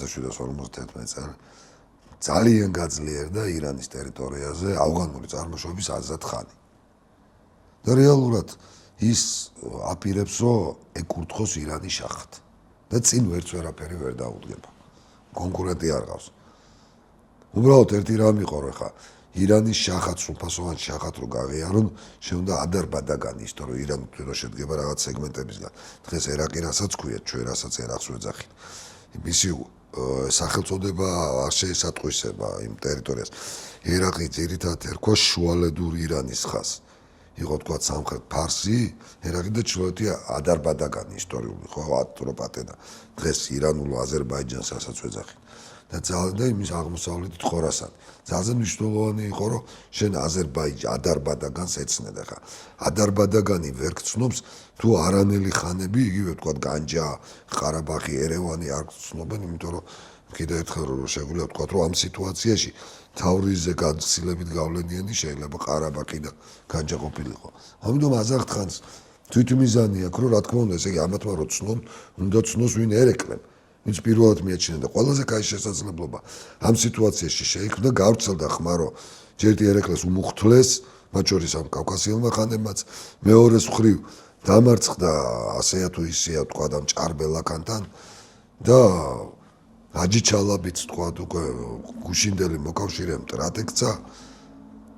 1751 წელი ძალიან გაძლიერდა ირანის ტერიტორიაზე ავღანური წარმოშობის აზად ხანი. და რეალურად ის აპირებს რომ ეკურთხოს ირანის შახად. და წინ ვერც ვერაფერი ვერ დაუდგება. კონკურენტი არ ყავს. უბრალოდ ერთი რამ იყო რომ ხა ირანის შახად, სრულფასოვანი შახად რო გაღიარონ, შეუნდა ადარბადაგანი ის, რომ ირანი თვითონ შედგება რაღაც სეგმენტებისგან. დღეს ერაყი რასაც ქვია, ჩვენ რასაც ერაყს ვეძახით. მისი სახელწოდება არ შეესატყვისება იმ ტერიტორიას. ერაყი ძირითადად ერქვა შუალედურ ირანის ხაზს. იყო თქვა სამხრეთ ფარსი, ერაყი და ჩრდილოეთი ადარბადაგანი ისტორიული, ხო, ატროპატენა. დღეს ირანულ აზერბაიჯანს რასაც ვეძახით. და იმის აღმოსავლეთით ხორასანი. ძალზე მნიშვნელოვანი იყო, რომ შენ ადარბადაგანს ეცნედა ხა. ადარბადაგანი ვერ გცნობს თუ არანელი ხანები, იგივე თქვა განჯა, ყარაბაღი, ერევანი არ გცნობენ, იმიტომ რომ კიდევ ერთხელ შეგვიძლია ვთქვა, რომ ამ სიტუაციაში თავრიზზე გაცილებით გავლენიანი შეიძლება ყარაბაღი და განჯა ყოფილიყო. ამიტომ აზახთხანს თვითმიზანი აქვს, რომ რა თქმა უნდა, ესე იგი ამათმა რო ცნონ, უნდა ცნოს ვინ ერეკლემ. ვინც პირველად მიაჩნია და ყველაზე კაი შესაძლებლობა ამ სიტუაციაში შეიქმნა გავრცელდა ხმა რომ ჯერდი ერეკლეს უმუხთლეს მათ შორის ამ კავკასიელმა ხანებმაც მეორეს მხრივ დამარცხდა ასეა თუ ისეა თქვა და ჭარბელაკანთან და აჯიჩალაბიც თქვა უკვე გუშინდელი მოკავშირე მტრატეკცა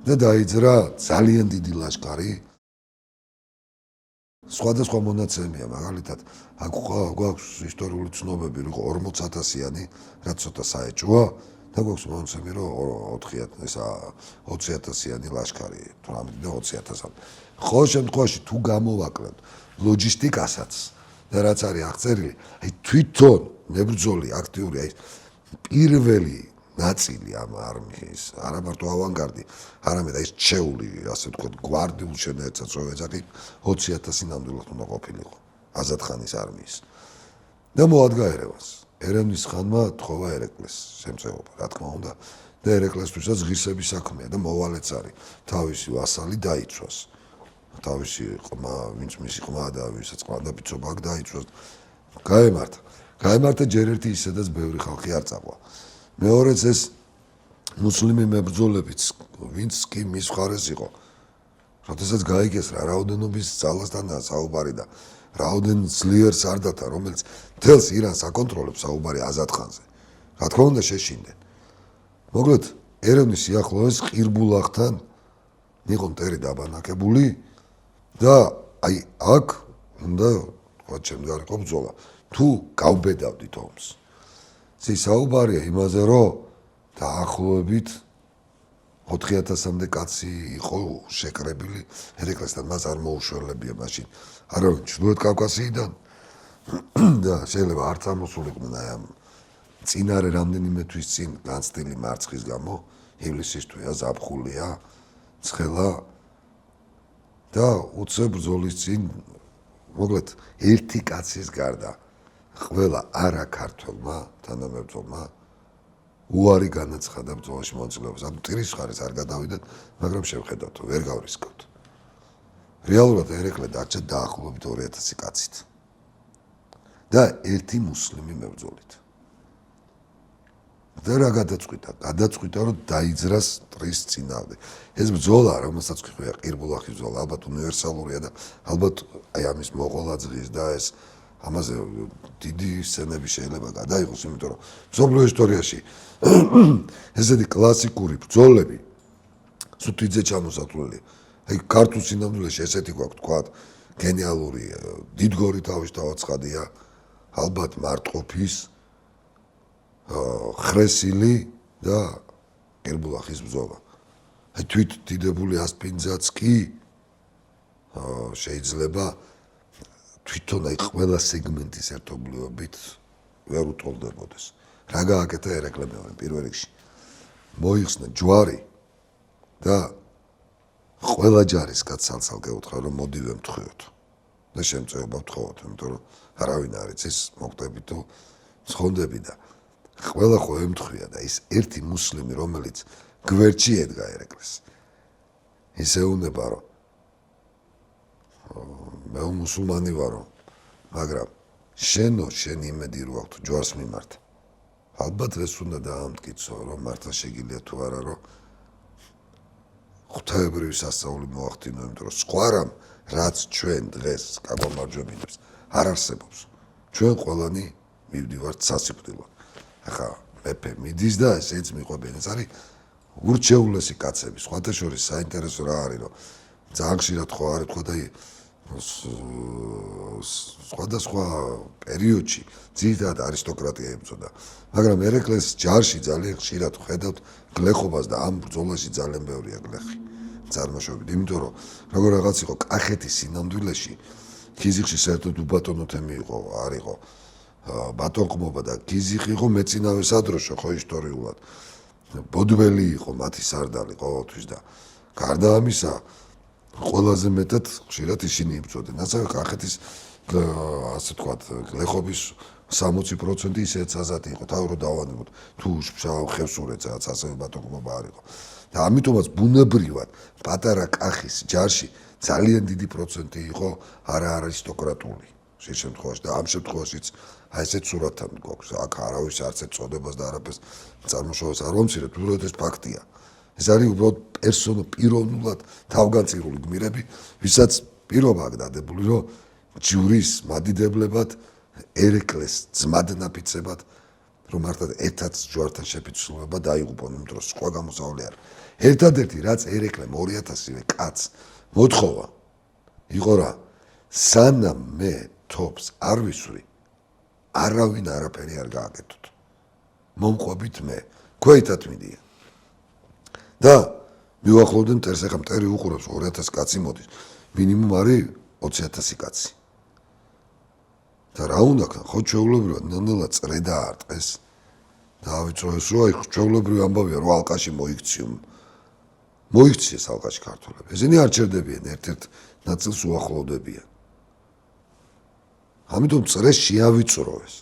და დაიძრა ძალიან დიდი ლაშქარი სხვადასხვა მონაცემია, მაგალითად, გვაქვს ისტორიული ცნობები, რომ 40,000-იანი, რაც ცოტა საეჭვოა, და გვაქვს მონაცემები, რომ 20,000-იანი ლაშქარი, 18 და 20,000. ხო შემთხვევაში თუ გამოვაკლებთ ლოჯისტიკასაც და რაც არის აღწერილი, აი თვითონ მებრძოლი აქტიური, აი პირველი ნაწილი ამ არმიის, არა მარტო ავანგარდი, არამედ ეს ჩეული, ასე ვთქვათ, გვარდიულ შენაერთსაც რო ეძახით, 20,000 ნამდვილად უნდა ყოფილიყო აზატხანის არმიის. და მოადგა ერევანს. ერევნის ხანმა თხოვა ერეკლეს შემწეობა, რა თქმა უნდა, და ერეკლესთვისაც ღირსების საქმეა და მოვალეც არის. თავისი ვასალი დაიცვას. თავისი ყმა, ვინც მისი ყმა და ვისაც ყმა და ბიძობა აქვს დაიცვას. გაემართა ჯერ ერთი ისედაც ბევრი ხალხი არ წაყვა. მეორეც ეს მუსლიმი მებრძოლებიც, ვინც კი მის მხარეს იყო. როდესაც გაიგეს რა რაოდენობის ძალასთანაა საუბარი და რაოდენ ძლიერ სარდალთან, რომელიც მთელს ირანს აკონტროლებს საუბარი აზატხანზე. რა თქმა უნდა შეშინდნენ. მოკლედ, ერევნის სიახლოვეს ყირბულახთან იყო მტერი დაბანაკებული და აი აქ უნდა თქვა შემდგარიყო ბრძოლა. თუ გავბედავდით ომს. საუბარია იმაზე, რომ დაახლოებით 4,000-მდე კაცი იყო შეკრებილი ერეკლესთან, მას არ მოუშველებია მაშინ. არავინ ჩრდილოეთ კავკასიიდან და შეიძლება არც ამოსულიყვნენ აი ამ წინარე რამდენიმე თვის წინ განცდილი მარცხის გამო, ივლისის თვეა, ზაფხულია, ცხელა და უცებ ბრძოლის წინ, მოკლედ, ერთი კაცის გარდა ყველა არა ქართველმა თანამებრძოლმა უარი განაცხადა ბრძოლაში მონაწილეობას. ამ ტირის ხარეს არ გადავიდეთ, მაგრამ შევხედავთ, ვერ გავრისკავთ. რეალურად ერეკლე დარჩა დაახლოებით 2,000 კაცით. და ერთი მუსლიმი მებრძოლით. და რა გადაწყვიტა? გადაწყვიტა, რომ დაიძრას ტრის წინააღმდეგ. ეს ბრძოლა, რომელსაც ქვია ყირბულახის ბრძოლა, ალბათ უნივერსალურია და ალბათ აი ამის მოყოლა-ძღის და ეს ამაზე დიდი სცენები შეიძლება გადაიღოს, იმიტომ რომ მსოფლიო ისტორიაში ესეთი კლასიკური ბრძოლები სუთიძე ჩამოსათვლელია. აი ქართულ სინამდვილეში ესეთი გვაქვს თქვა გენიალური დიდგორი თავისთავად ცხადია, ალბათ მარტყოფის, ხრესილი და ყირბულახის ბრძოლა. აი თვით დიდებული ასპინძაც კი შეიძლება თვითონ აი ყველა სეგმენტის ერთობლიობით ვერ უტოლდებოდეს. რა გააკეთა ერეკლემ პირველ რიგში? მოიხსნა ჯვარი და ყველა ჯარისკაც სალსალკე უთხრა, რომ მოდი ვემთხვიოთ და შემწეობა ვთხოვოთ, იმიტომ რომ არავინ არ იცის მოკტები თუ ცხონდები და ყველა ხო ემთხვია და ის ერთი მუსლიმი, რომელიც გვერდში ედგა ერეკლეს. ისე უნდა რომ მე მუსულმანი ვარო, მაგრამ შენ იმედი რო აქვს ჯვარს მიმართ. ალბათ ეს უნდა დაამტკიცო, რომ მართლა შეგიძლია თუ არა, რომ ღვთაებრივი სასწაული მოახდინო, იმიტომ რომ სხვა რამ, რაც ჩვენ დღეს გაგვამარჯვებინებს, არ არსებობს. ჩვენ ყველანი მივდივართ სასიკვდილოდ. ახლა მეფე მიდის და ესეც მიყვებიან. ეს არის ურჩეულესი კაცები. სხვათა შორის საინტერესო რა არის, რომ ძალიან ხშირად ხო არის თქვა და სხვადასხვა პერიოდში ძირითადად არისტოკრატია ებრძოდა. მაგრამ ერეკლეს ჯარში ძალიან ხშირად ხედავთ გლეხობას და ამ ბრძოლაში ძალიან ბევრია გლეხი წარმოშობით. იმიტომ რომ როგორ რაღაც იყო კახეთის სინამდვილეში ქიზიყში საერთოდ უბატონო თემი იყო, არ იყო ბატონყმობა და ქიზიყი იყო მეწინავე სადროშო ხო ისტორიულად. ბოდველი იყო მათი სარდალი ყოველთვის და გარდა ამისა ყველაზე მეტად ხშირად ისინი იბრძოდნენ. ასევე კახეთის ასე ვთქვათ გლეხობის 60% ისეც აზატი იყო, თავი რო დავანებოთ, თუ შავ ხევსურეთსაც ასევე ბატონყმობა არ იყო. და ამიტომაც ბუნებრივად პატარა კახის ჯარში ძალიან დიდი პროცენტი იყო არაარისტოკრატული შე შემთხვევაში და ამ შემთხვევაშიც აი ესეთ სურათთან გვაქვს. აქ არავის არც ერთ წოდებას და არაფერს წარმოშობას არ ვამცირებთ, უბრალოდ ეს ფაქტია. ეს არის უბრალოდ პიროვნულად თავგანწირული გმირები, ვისაც პირობა აქვს დადებული, რომ ჯვრის მადიდებლებად ერეკლეს ძმად ნაფიცებად რომ მართლა ერთად ჯვართან შეფიცულება დაიღუპონ, იმიტომ რომ სხვა გამოსავალი არ. ერთადერთი რაც ერეკლემ 2000-ვე კაცს მოთხოვა იყო რა, სანამ მე თოფს არ ვისვრი, არავინ არაფერი არ გააკეთოთ. მომყვებით მე, ქვეითად მიდიან. და მივახლოვდნენ მტერს, ახლა მტერი უყურებს 2000 კაცი მოდის, მინიმუმ არის 20000 კაცი. და რა უნდა ქნა, ხო ჩვეულებრივად ნელ-ნელა წრე დაარტყეს. დავიწყო ეს რო აი ჩვეულებრივი ამბავია, რომ ალყაში მოიქციეს ალყაში ქართველები. ესენი არ ჩერდებიან, ერთ-ერთ ნაწილს უახლოვდებიან. ამიტომ წრე შეავიწროეს.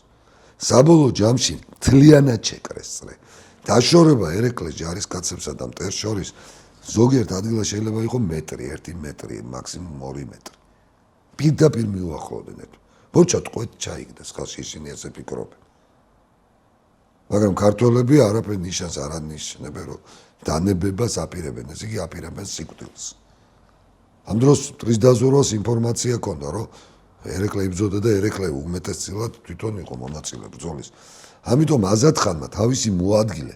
საბოლოო ჯამში მთლიანად შეკრეს წრე. დაშორება ერეკლეს ჯარისკაცებსა და მტერს შორის ზოგიერთ ადგილას შეიძლება იყო მეტრი, 1 მეტრი, მაქსიმუმ 2 მეტრი. პირდაპირ მიუახლოვდნენ ერთმანეთს. მოჩა ტყვეთ ჩაიგდეს, ხალხი ისინი ესე ფიქრობენ. მაგრამ ქართველები არაფერ ნიშანს არ ანიშნებენ, რომ დანებებას აპირებენ, ესე იგი აპირებენ სიკვდილს. ამ დროს მტრის დაზვერვას ინფორმაცია ჰქონდა, რომ ერეკლე იბრძოდა და ერეკლე უმეტესწილად თვითონ იყო მონაწილე ბრძოლის. ამიტომ აზატხანმა თავისი მოადგილე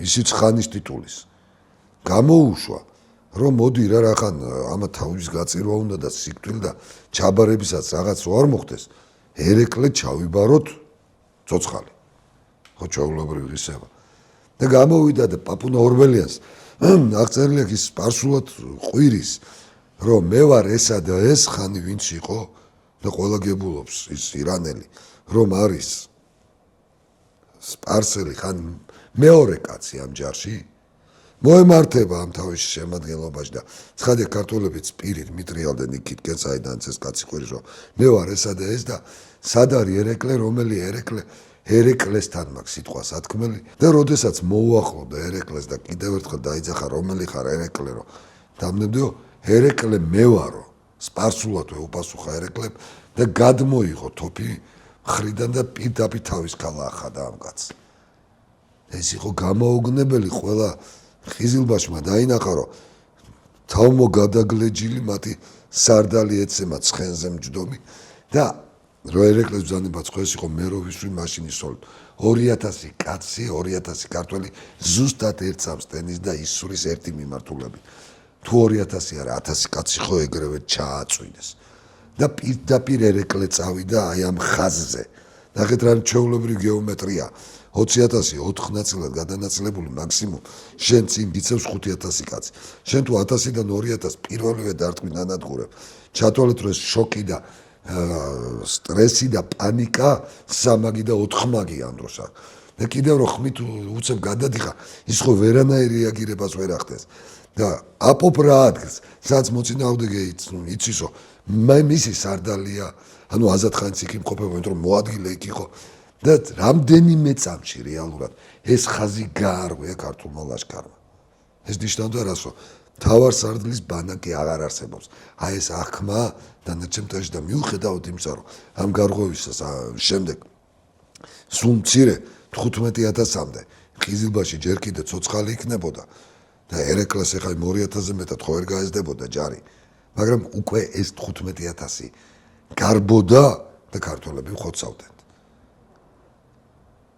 ისიც ხანის ტიტულის გამოუშვა, რომ მოდი რა რახან ამა თავის გაწირვა უნდა და სიკვდილი და ჩაბარებისაც რაღაც არ მოხდეს, ერეკლე ჩავიბაროთ ცოცხალი. ხო ჩაულებრივი ისევა. და გამოვიდა და პაპუნა ორბელიანს აღწერილი აქვს სპარსულად ყვირის, რომ მე ვარ ესა და ეს ხანი ვინც იყო და ყველა გებულობს ის ირანელი, რომ არის სპარსელი ხან მეორე კაცი ამ ჯარში მოემართება ამ თავის შემადგენლობაში და ცხადია ქართველებიც პირით მიტრიალდნენ იქითკენ საიდან ეს კაცი ყვირის, რომ მე ვარ ესა და ეს და სად არის ერეკლე, რომელი ერეკლესთან მაქვს სიტყვა სათქმელი და როდესაც მოუახლოვდა ერეკლეს და კიდევ ერთხელ დაიძახა რომელი ხარ ერეკლე, რომ დამნებდეო ერეკლე მე ვარო, სპარსულად ეუპასუხა ერეკლემ და გადმოიღო თოფი მხრიდან და პირდაპირ თავის ქალა ახადა ამ კაცს. ეს იყო გამოუგნებელი, ყველა ხიზილბაშმა დაინახა, რომ თავმო გადაგლეჯილი მათი სარდალი ეცემა ცხენზე მჯდომი და რო ერეკლეს ბრძანება წყვეს იყო მე რო ვისვრი მაშინ ისოლ 2000 კაცი, 2000 ქართველი ზუსტად ერთ სამს ტენის და ისვრის ერთი მიმართულები. თუ 2000 არა 1000 კაცი ხო ეგრევე ჩააწვინეს. და პირდაპირ ერეკლე წავიდა აი ამ ხაზზე. ნახეთ რა ჩვეულებრივი გეომეტრია. 20000 4 ნაწილად გადანაწილებული მაქსიმუმ შენ წინ გიცევს 5000 კაცი. შენ თუ 1000-დან 2000 პირველივე დარტყმით ანადგურებ. ჩათვალეთ რომ ეს შოკი და სტრესი და პანიკა 3 და 4 მაგი ამ დროს აქვს. და კიდევ რომ ხმით უცებ გადადიხა, ის ხო ვერანაირ რეაგირებას ვერ ახდენს. და აპოპ რა ადგილს, სადაც მოწინააღმდეგე იცისო, მისი სარდალია, ანუ აზატხანის იქ იმყოფება, იმიტომ რომ მოადგილე იქ იყო. და რამდენიმე წამში რეალურად ეს ხაზი გაარღვია ქართულმა ლაშქარმა. ეს ნიშნავდა რას, რომ თავარ სარდლის ბანაკი აღარ არსებობს. აი ეს აღქმა დანარჩენ მტერში და მიუხედავად იმისა, რომ ამ გარღვევისას შემდეგ სულ მცირე 15,000-მდე ყიზილბაში ჯერ კიდე ცოცხალი იქნებოდა და ერეკლეს ახლა 2,000-ზე მეტად ხო ვერ გაეზდებოდა ჯარი, მაგრამ უკვე ეს 15,000 გარბოდა და ქართველები ხოცავდნენ.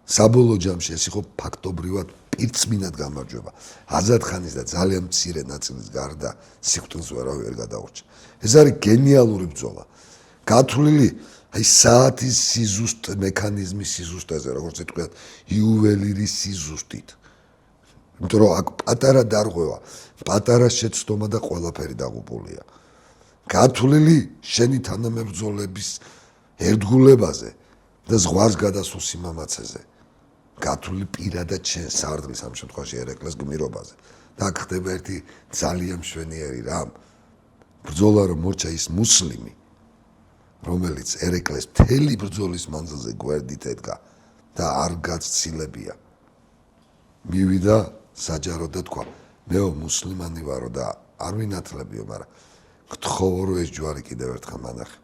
საბოლოო ჯამში ეს იყო ფაქტობრივად პირწმინად გამარჯვება. აზატხანის და ძალიან მცირე ნაწილის გარდა სიკვდილს ვერავი ვერ გადაურჩა. ეს არის გენიალური ბრძოლა. გათვლილი აი საათის სიზუსტ მექანიზმის სიზუსტეზე, როგორც იტყვიათ, იუველირის სიზუსტით. იმიტომ რომ აქ პატარა დარღვევა, პატარა შეცდომა და ყველაფერი დაღუპულია. გათვლილი შენი თანამებრძოლების ერთგულებაზე და ზღვარს გადასულ სიმამაცეზე. გათვლილი პირადად შენ სარდლის ამ შემთხვევაში ერეკლეს გმირობაზე. და აქ ხდება ერთი ძალიან მშვენიერი რამ. ბრძოლა რომ მორჩა ის მუსლიმი, რომელიც ერეკლეს მთელი ბრძოლის მანძილზე გვერდით ედგა და არ გაცცილებია. მივიდა საჯარო და თქვა, მეო მუსლიმანი ვარო და არ ვინათლებიო, მაგრამ გთხოვო რომ ეს ჯვარი კიდევ ერთხელ მანახე.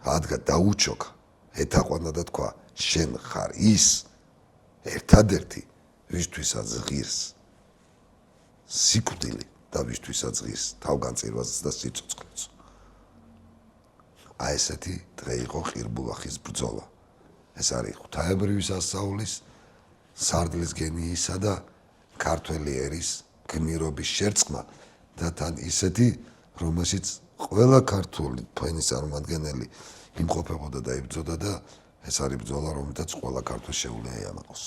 ადგა დაუჩოქა, ეთაყვანა და თქვა, შენ ხარ ის ერთადერთი, ვისთვისაც ღირს სიკვდილი და ვისთვისაც ღირს თავგანწირვაზეც და სიცოცხლეც. აი ესეთი დღე იყო ყირბულახის ბრძოლა. ეს არის ღვთაებრივი სასწაულის, სარდლის გენიისა და ქართველი ერის გმირობის შერწყმა და თან ისეთი, რომელშიც ყველა ქართული ფენის წარმომადგენელი იმყოფებოდა და იბრძოდა და ეს არის ბრძოლა, რომელთაც ყველა ქართველს შეუძლია იამაყოს.